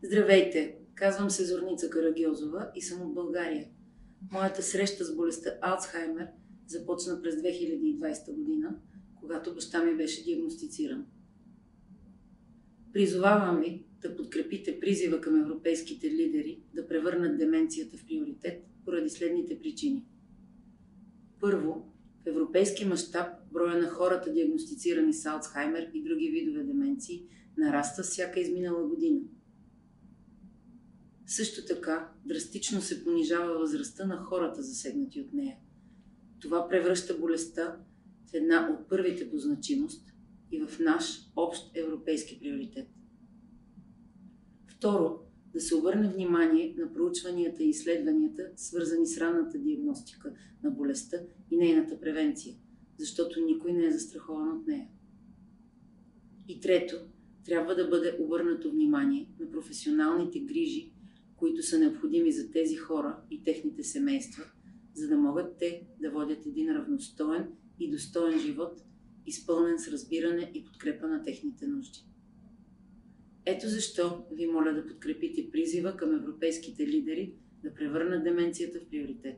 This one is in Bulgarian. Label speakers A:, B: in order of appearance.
A: Здравейте! Казвам се Зорница Карагьозова и съм от България. Моята среща с болестта Алцхаймер започна през 2020 година, когато баща ми беше диагностициран. Призовавам ви да подкрепите призива към европейските лидери да превърнат деменцията в приоритет поради следните причини. Първо, в европейски мащаб броя на хората диагностицирани с Алцхаймер и други видове деменции нараства всяка изминала година. Също така, драстично се понижава възрастта на хората, засегнати от нея. Това превръща болестта в една от първите по значимост и в наш общ европейски приоритет. Второ, да се обърне внимание на проучванията и изследванията, свързани с ранната диагностика на болестта и нейната превенция, защото никой не е застрахован от нея. И трето, трябва да бъде обърнато внимание на професионалните грижи, които са необходими за тези хора и техните семейства, за да могат те да водят един равностоен и достоен живот, изпълнен с разбиране и подкрепа на техните нужди. Ето защо ви моля да подкрепите призива към европейските лидери да превърнат деменцията в приоритет.